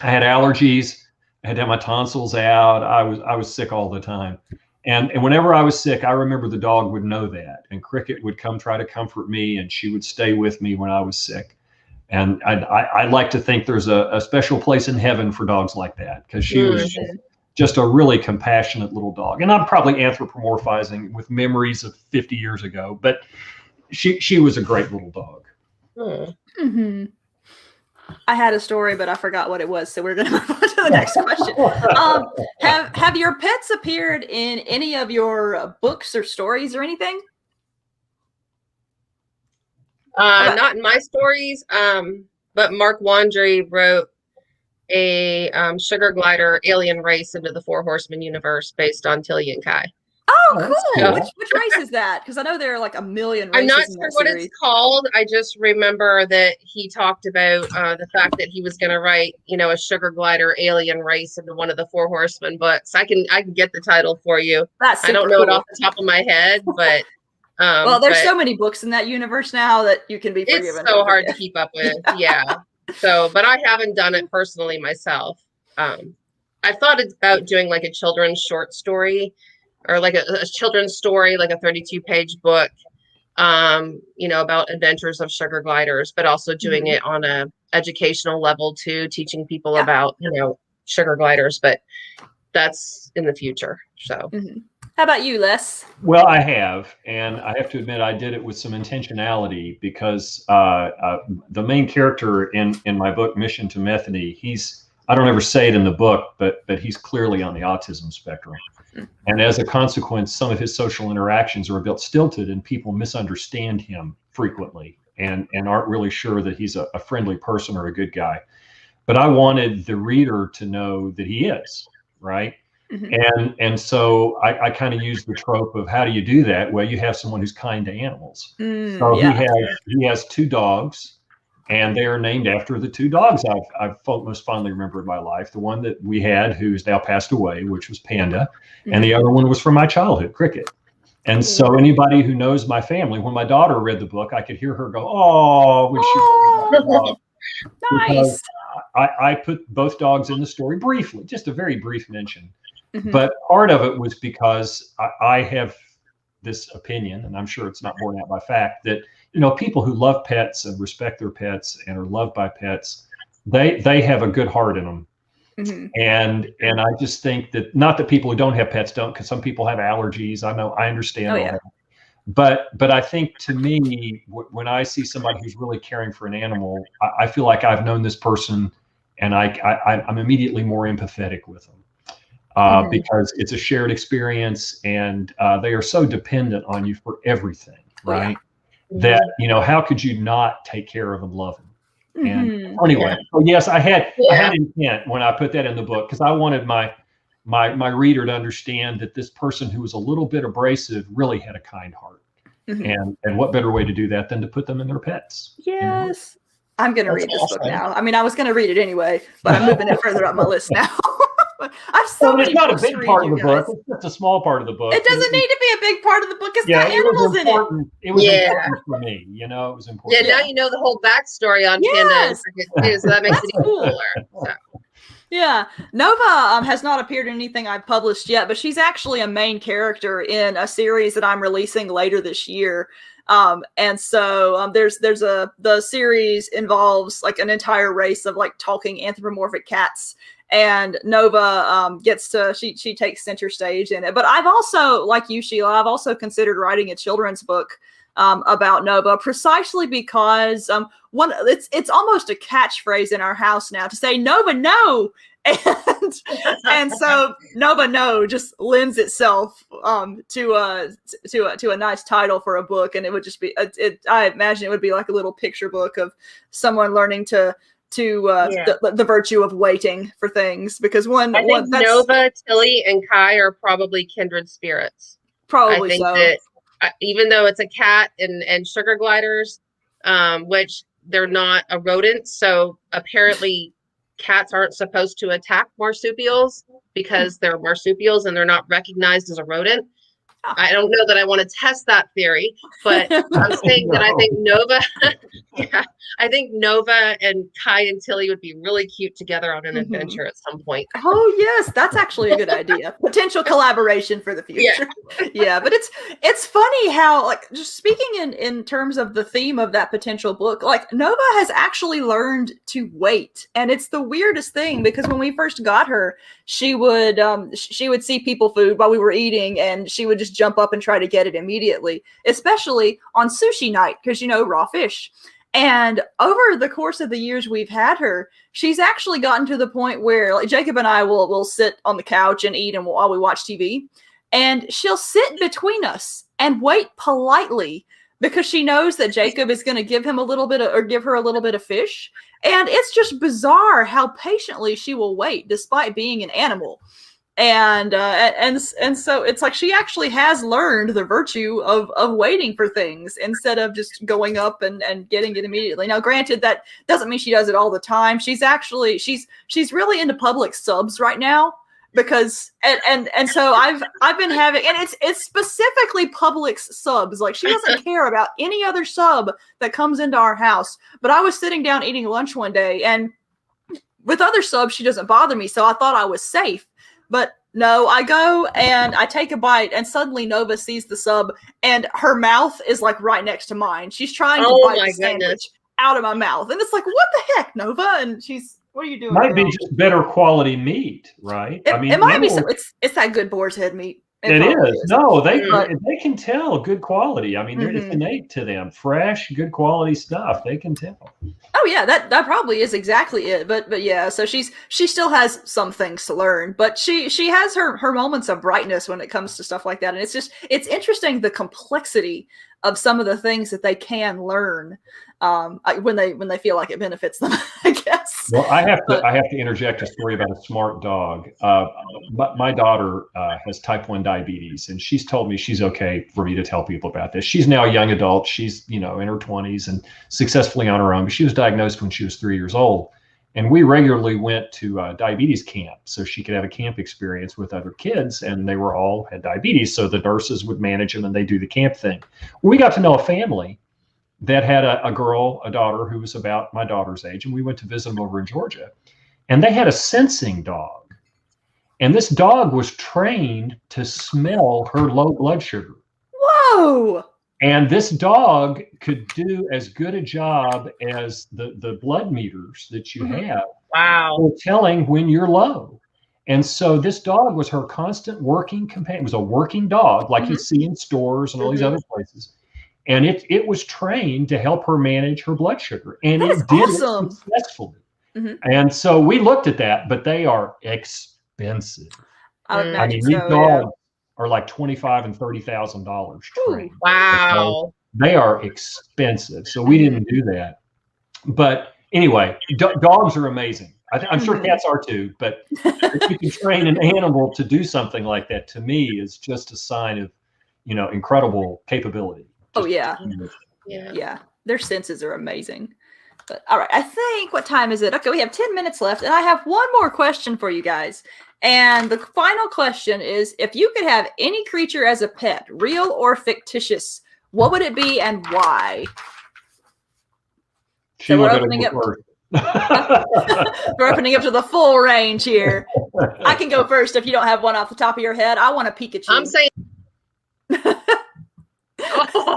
I had allergies. I had to have my tonsils out. I was sick all the time. And whenever I was sick, I remember the dog would know that. And Cricket would come try to comfort me, and she would stay with me when I was sick. And I like to think there's a special place in heaven for dogs like that, because she was just a really compassionate little dog. And I'm probably anthropomorphizing with memories of 50 years ago, but she was a great little dog. I had a story, but I forgot what it was, so we're going to move on to the next question. Have your pets appeared in any of your books or stories or anything? Not in my stories, but Mark Wandry wrote a sugar glider alien race into the Four Horsemen universe based on Tilly and Kai. Oh, cool. Which race is that? Because I know there are like a million races. I'm not sure what it's called. I just remember that he talked about the fact that he was going to write, you know, a sugar glider alien race into one of the Four Horsemen books. I can get the title for you. I don't know it off the top of my head, but well, there's so many books in that universe now that you can be forgiven. It's so hard to keep up with. Yeah. So, but I haven't done it personally myself. I thought about doing like a children's short story, or like a children's story, like a 32-page book, you know, about adventures of sugar gliders, but also doing it on a educational level too, teaching people about, you know, sugar gliders, but that's in the future. So how about you, Les? Well, I have, and I have to admit I did it with some intentionality, because the main character in my book, Mission to Metheny, I don't ever say it in the book, but he's clearly on the autism spectrum. And as a consequence, some of his social interactions are a bit stilted, and people misunderstand him frequently and aren't really sure that he's a friendly person or a good guy. But I wanted the reader to know that he is, right? And so I kind of used the trope of, how do you do that? Well, you have someone who's kind to animals. So he has two dogs, and they are named after the two dogs I've most fondly remember in my life. The one that we had, who's now passed away, which was Panda, and the other one was from my childhood, Cricket. And so anybody who knows my family, when my daughter read the book, I could hear her go, "Oh," when she read the dog. Nice. I put both dogs in the story briefly, just a very brief mention. Mm-hmm. But part of it was because I have this opinion, and I'm sure it's not borne out by fact, that people who love pets and respect their pets and are loved by pets, they have a good heart in them. Mm-hmm. And I just think that, not that people who don't have pets don't, because some people have allergies. I understand all that. But I think, to me, when I see somebody who's really caring for an animal, I feel like I've known this person, and I'm immediately more empathetic with them, because it's a shared experience, and they are so dependent on you for everything, right? That, how could you not take care of and love them? And anyway, so yes, I had intent when I put that in the book, because I wanted my reader to understand that this person who was a little bit abrasive really had a kind heart. And what better way to do that than to put them in their pets? Yes. I'm going to read this book now. I mean, I was going to read it anyway, but I'm moving it further up my list now. It's not a big part of the book. It's just a small part of the book. It doesn't need to be a big part of the book. It's got animals in it. It was important for me. It was important. Yeah, now you know the whole backstory on Panda, so that makes it even cooler. So. Yeah, Nova has not appeared in anything I've published yet, but she's actually a main character in a series that I'm releasing later this year. And so the series involves like an entire race of like talking anthropomorphic cats, and Nova she takes center stage in it. But I've also, like you, Sheellah, I've also considered writing a children's book about Nova, precisely because it's almost a catchphrase in our house now to say Nova no, and so Nova no just lends itself to a nice title for a book, and it would just be I imagine it would be like a little picture book of someone learning the virtue of waiting for things, because I think Nova, Tilly, and Kai are probably kindred spirits. Probably so. That, even though it's a cat and sugar gliders, which they're not a rodent, so apparently cats aren't supposed to attack marsupials because they're marsupials and they're not recognized as a rodent. I don't know that I want to test that theory, but I'm saying that I think Nova and Kai and Tilly would be really cute together on an adventure at some point. Oh yes, that's actually a good idea. Potential collaboration for the future. Yeah, but it's funny how, like, just speaking in terms of the theme of that potential book, like Nova has actually learned to wait, and it's the weirdest thing, because when we first got her, she would see people food while we were eating, and she would just jump up and try to get it immediately, especially on sushi night, because raw fish. And over the course of the years we've had her, she's actually gotten to the point where, like, Jacob and I will sit on the couch and eat, and while we watch TV, and she'll sit between us and wait politely, because she knows that Jacob is going to give him give her a little bit of fish. And it's just bizarre how patiently she will wait despite being an animal. And so it's like she actually has learned the virtue of waiting for things instead of just going up and getting it immediately. Now, granted, that doesn't mean she does it all the time. She's really into public subs right now, because and so I've been having, and it's specifically Publix subs. Like, she doesn't care about any other sub that comes into our house. But I was sitting down eating lunch one day, and with other subs she doesn't bother me, so I thought I was safe. But no, I go and I take a bite, and suddenly Nova sees the sub, and her mouth is like right next to mine. She's trying to bite the sandwich out of my mouth, and it's like, what the heck, Nova? And she's, what are you doing? Might be just better quality meat, right? It might be. It's that good boar's head meat. It is. No, they can tell good quality. I mean, it's innate to them. Fresh, good quality stuff. They can tell. Oh yeah, that probably is exactly it. But yeah, so she still has some things to learn, but she has her moments of brightness when it comes to stuff like that. And it's interesting, the complexity of some of the things that they can learn when they feel like it benefits them, I guess. Well, I have to interject a story about a smart dog. My daughter has type 1 diabetes, and she's told me she's okay for me to tell people about this. She's now a young adult. She's in her 20s and successfully on her own, but she was diagnosed when she was 3 years old. And we regularly went to diabetes camp so she could have a camp experience with other kids, and they were all had diabetes. So the nurses would manage them and they do the camp thing. We got to know a family that had a daughter who was about my daughter's age, and we went to visit them over in Georgia. And they had a sensing dog. And this dog was trained to smell her low blood sugar. Whoa. And this dog could do as good a job as the blood meters that you have. Wow. For telling when you're low. And so this dog was her constant working companion. It was a working dog like you see in stores and all these other places. And it was trained to help her manage her blood sugar. And it did it successfully. And so we looked at that, but they are expensive. I mean, these dogs are like $25,000 and $30,000 trained. Wow. They are expensive. So we didn't do that. But anyway, dogs are amazing. I'm sure cats are too, but if you can train an animal to do something like that, to me, is just a sign of, incredible capability. Yeah. Their senses are amazing. But all right, I think, what time is it? Okay, we have 10 minutes left, and I have one more question for you guys. And the final question is, if you could have any creature as a pet, real or fictitious, what would it be and why? So we're opening up. We're opening up to the full range here. I can go first if you don't have one off the top of your head. I want a Pikachu. I'm saying.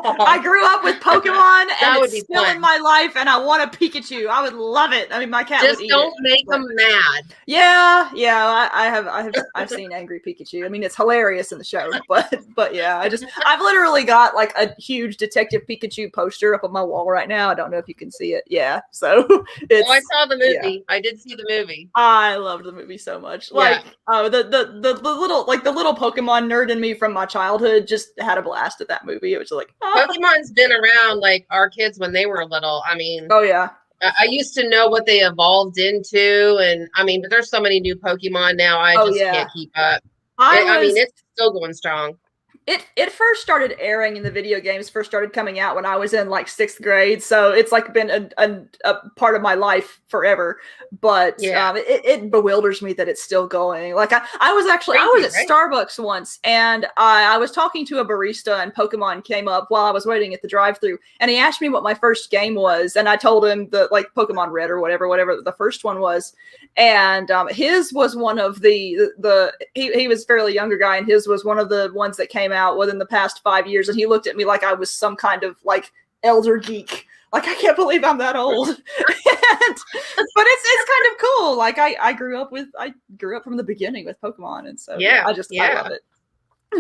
I grew up with Pokemon, and it's still fun. in my life, and I want a Pikachu. I would love it. I mean, my cat just would eat don't it, make them mad. Yeah. I've seen Angry Pikachu. I mean, it's hilarious in the show, but yeah, I've literally got like a huge Detective Pikachu poster up on my wall right now. I don't know if you can see it. Yeah, so it's. I saw the movie. Yeah. I did see the movie. I loved the movie so much. Like, the little Pokemon nerd in me from my childhood just had a blast at that movie. It was like, Pokemon's been around like our kids when they were little. I mean, I used to know what they evolved into, and I mean, but there's so many new Pokemon now. I just can't keep up. I mean, it's still going strong. It first started airing in the video games, first started coming out when I was in like 6th grade. So it's like been a part of my life forever. But it bewilders me that it's still going. Like I was at Starbucks once, and I was talking to a barista, and Pokemon came up while I was waiting at the drive-thru, and he asked me what my first game was, and I told him that like Pokemon Red or whatever the first one was. And his was one of he was a fairly younger guy, and his was one of the ones that came out within the past 5 years, and he looked at me like I was some kind of like elder geek. Like, I can't believe I'm that old. But it's kind of cool. Like I grew up from the beginning with Pokemon, and so I love it.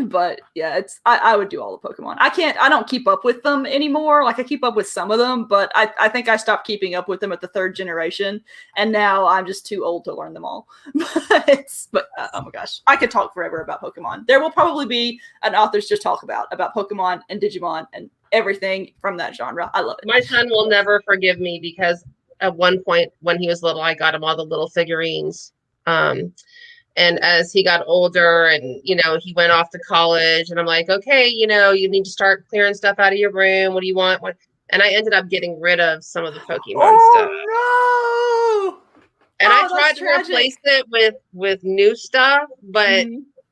But yeah, I would do all the Pokemon. I don't keep up with them anymore. Like, I keep up with some of them, but I think I stopped keeping up with them at the 3rd generation, and now I'm just too old to learn them all. But oh my gosh, I could talk forever about Pokemon. There will probably be an author's just talk about Pokemon and Digimon and everything from that genre. I love it. My son will never forgive me because at one point when he was little, I got him all the little figurines. And as he got older and, he went off to college, and I'm like, okay, you need to start clearing stuff out of your room. What do you want? And I ended up getting rid of some of the Pokemon stuff. No! And I tried to replace it with new stuff, but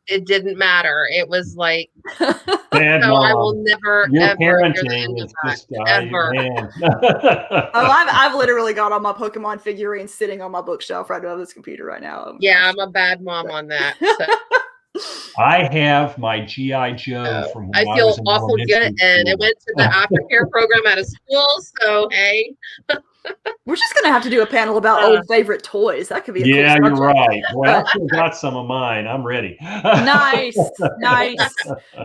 it didn't matter. It was like, bad so mom. I will never, Your ever, parenting is just ever. I've literally got all my Pokemon figurines sitting on my bookshelf right above this computer right now. I'm a bad mom on that. So. I have my G.I. Joe from when I feel was in awful good, and it went to the aftercare program out of school. So hey, we're just gonna have to do a panel about old favorite toys. That could be a cool you're right. Well, I still got some of mine. I'm ready. Nice.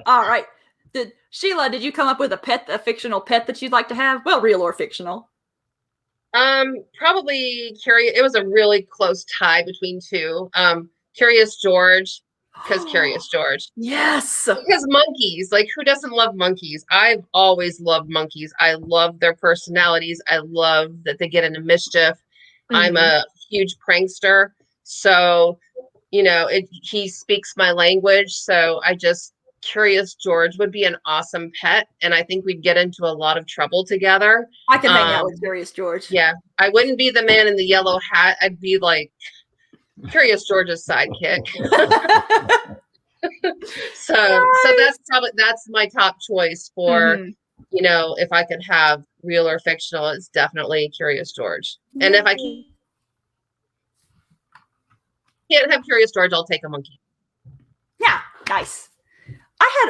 All right. Sheellah, did you come up with a fictional pet that you'd like to have? Well, real or fictional? Probably Curious. It was a really close tie between two. Curious George. Because Curious George. Yes. Because monkeys, like, who doesn't love monkeys? I've always loved monkeys. I love their personalities. I love that they get into mischief. I'm a huge prankster. So, he speaks my language. So I just Curious George would be an awesome pet, and I think we'd get into a lot of trouble together. I can hang out with Curious George. Yeah, I wouldn't be the man in the yellow hat. I'd be like Curious George's sidekick. That's my top choice for, you know, if I could have real or fictional, it's definitely Curious George. And if I can't have Curious George, I'll take a monkey. Yeah, nice.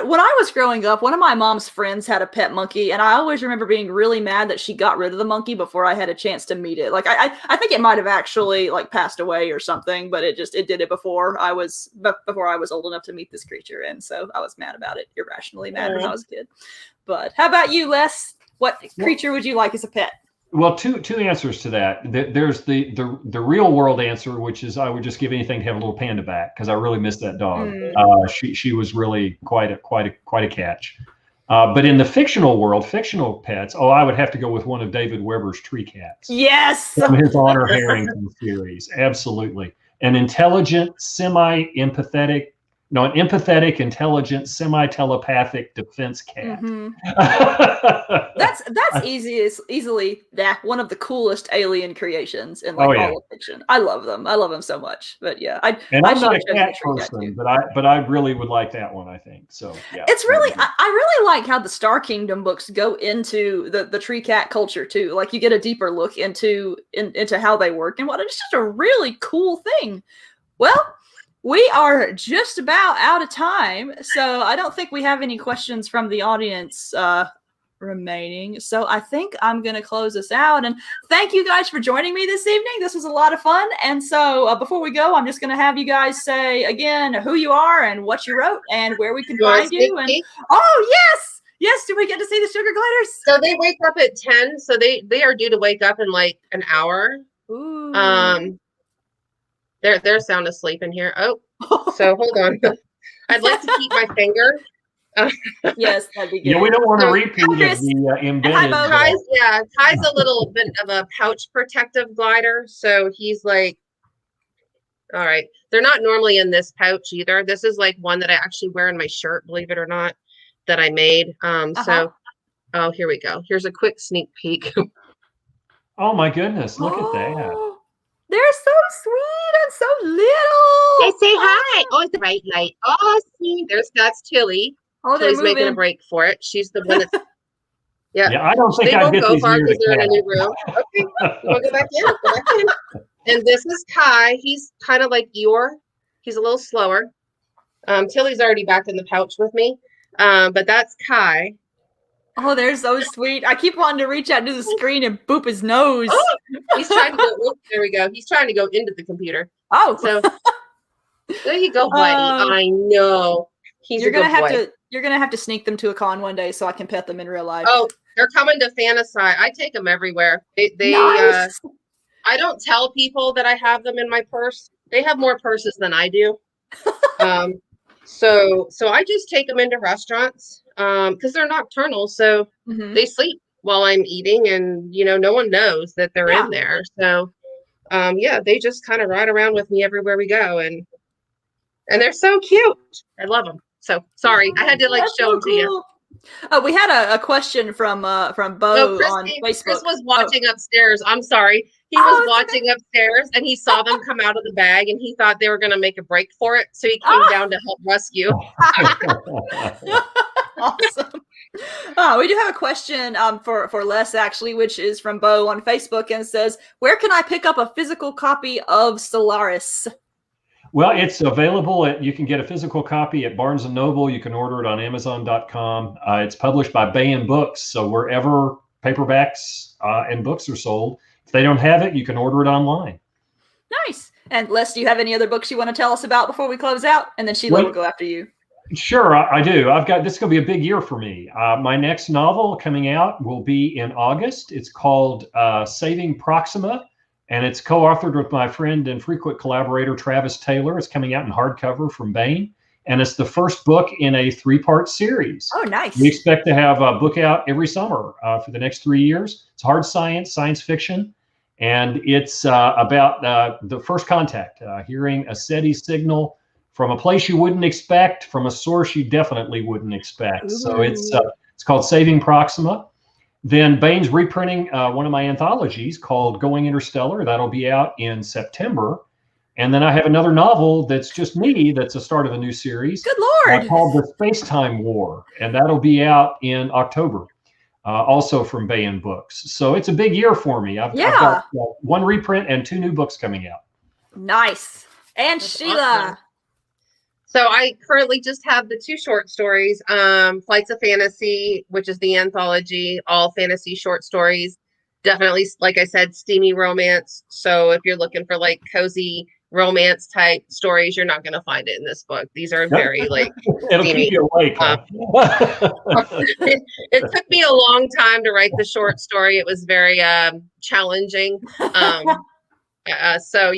When I was growing up, one of my mom's friends had a pet monkey, and I always remember being really mad that she got rid of the monkey before I had a chance to meet it. Like I think it might have actually like passed away or something, but it did it before I was old enough to meet this creature, and so I was mad about it, irrationally mad when I was a kid. But how about you, Les? What creature would you like as a pet? Well, two answers to that. There's the real world answer, which is I would just give anything to have a little panda back, because I really miss that dog. She was really quite a catch. But in the fictional world, fictional pets, I would have to go with one of David Weber's tree cats. Yes, from his Honor Harrington series. Absolutely, an intelligent, an empathetic, intelligent, semi-telepathic defense cat. That's easily one of the coolest alien creations in all of fiction. I love them. I love them so much. But yeah, I'm not a cat person, but I really would like that one. I think so. Yeah, it's really I really like how the Star Kingdom books go into the tree cat culture too. Like you get a deeper look into how they work and what it's just a really cool thing. Well, we are just about out of time, so I don't think we have any questions from the audience remaining. So I think I'm going to close this out. And thank you guys for joining me this evening. This was a lot of fun. And so before we go, I'm just going to have you guys say again who you are and what you wrote and where we can find you. And yes, do we get to see the sugar gliders? So they wake up at 10. So they are due to wake up in like an hour. Ooh. They're sound asleep in here. Oh, so hold on. I'd like to keep my finger. Yes, that'd be good. Yeah, we don't want to repeat of the embedded. Kai's a little bit of a pouch protective glider, so he's like, all right. They're not normally in this pouch either. This is like one that I actually wear in my shirt, believe it or not, that I made. So, here we go. Here's a quick sneak peek. Oh my goodness! Look at that. They're so sweet and so little. They say hi. Oh, it's the right light. Oh, see, that's Tilly. Oh, Tilly's making a break for it. She's the one that's. Yeah, I don't think I get go these far near because the they're in a cat. new room. Okay, we'll go back in. Go back in. And this is Kai. He's kind of like Eeyore. He's a little slower. Tilly's already back in the pouch with me. But that's Kai. Oh, they're so sweet. I keep wanting to reach out to the screen and boop his nose. Oh, he's trying to go. Oh, there we go. He's trying to go into the computer. Oh, so there you go, buddy. I know. You're gonna have to sneak them to a con one day so I can pet them in real life. Oh, they're coming to Fantasy. I take them everywhere. They nice. I don't tell people that I have them in my purse. They have more purses than I do. So I just take them into restaurants because they're nocturnal, so they sleep while I'm eating, and no one knows that they're in there. So they just kind of ride around with me everywhere we go, and they're so cute. I love them. So sorry, I had to show them to you. Oh, we had a question from Bo on Facebook. Chris was watching upstairs. I'm sorry. He was watching upstairs and he saw them come out of the bag and he thought they were going to make a break for it. So he came down to help rescue. Awesome. We do have a question for Les, actually, which is from Bo on Facebook, and says, where can I pick up a physical copy of Solaris? Well, it's available. You can get a physical copy at Barnes & Noble. You can order it on Amazon.com. It's published by Bay & Books, so wherever paperbacks and books are sold, if they don't have it, you can order it online. Nice. And Les, do you have any other books you want to tell us about before we close out? And then Sheellah will go after you. Sure, I do. This is going to be a big year for me. My next novel coming out will be in August. It's called Saving Proxima. And it's co-authored with my friend and frequent collaborator, Travis Taylor. It's coming out in hardcover from Baen. And it's the first book in a 3-part series. Oh, nice. We expect to have a book out every summer for the next 3 years. It's hard science fiction. And it's about the first contact, hearing a SETI signal from a place you wouldn't expect, from a source you definitely wouldn't expect. Ooh. So it's called Saving Proxima. Then Bane's reprinting one of my anthologies called Going Interstellar. That'll be out in September. And then I have another novel that's just me, that's the start of a new series. Good Lord. Called The Space-Time War. And that'll be out in October, also from Baen Books. So it's a big year for me. I've got one reprint and 2 new books coming out. Nice. And That's Sheellah. awesome. So I currently just have the 2 short stories, Flights of Fantasy, which is the anthology, all fantasy short stories. Definitely, like I said, steamy romance. So if you're looking for like cozy romance type stories, you're not going to find it in this book. These are very like It'll steamy. keep you awake. It took me a long time to write the short story. It was very challenging. So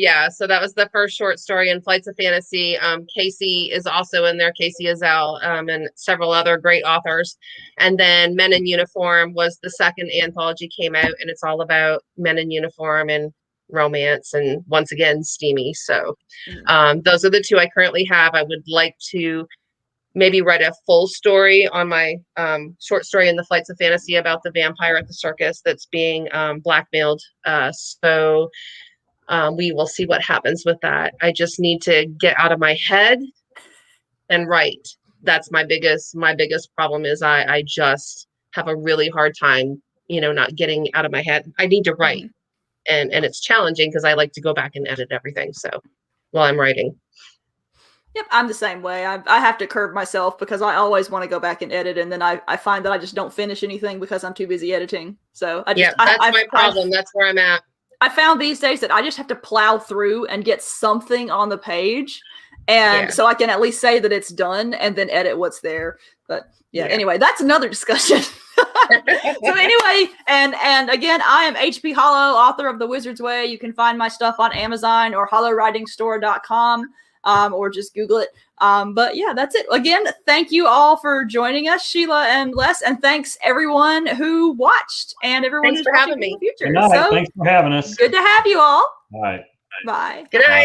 that was the first short story in Flights of Fantasy. Casey is also in there, Casey Azell, and several other great authors. And then Men in Uniform was the second anthology, came out, and it's all about men in uniform and romance, and once again steamy. So those are the 2 I currently have. I would like to maybe write a full story on my short story in the Flights of Fantasy about the vampire at the circus that's being blackmailed. So we will see what happens with that. I just need to get out of my head and write. That's my biggest problem is I just have a really hard time, not getting out of my head. I need to write. And it's challenging because I like to go back and edit everything. So while I'm writing. Yep, I'm the same way. I have to curb myself because I always want to go back and edit, and then I find that I just don't finish anything because I'm too busy editing. So that's my problem. That's where I'm at. I found these days that I just have to plow through and get something on the page, and so I can at least say that it's done and then edit what's there. But anyway, that's another discussion. So anyway, and again, I am HP Holo, author of The Wizard's Way. You can find my stuff on Amazon or holowritingstore.com, or just Google it. But yeah, that's it. Again, thank you all for joining us, Sheellah and Les, and thanks everyone who watched and everyone Thanks who's for watching having me. in the future. Good night. So Thanks for having us. good to have you all. All right. Bye. Good night.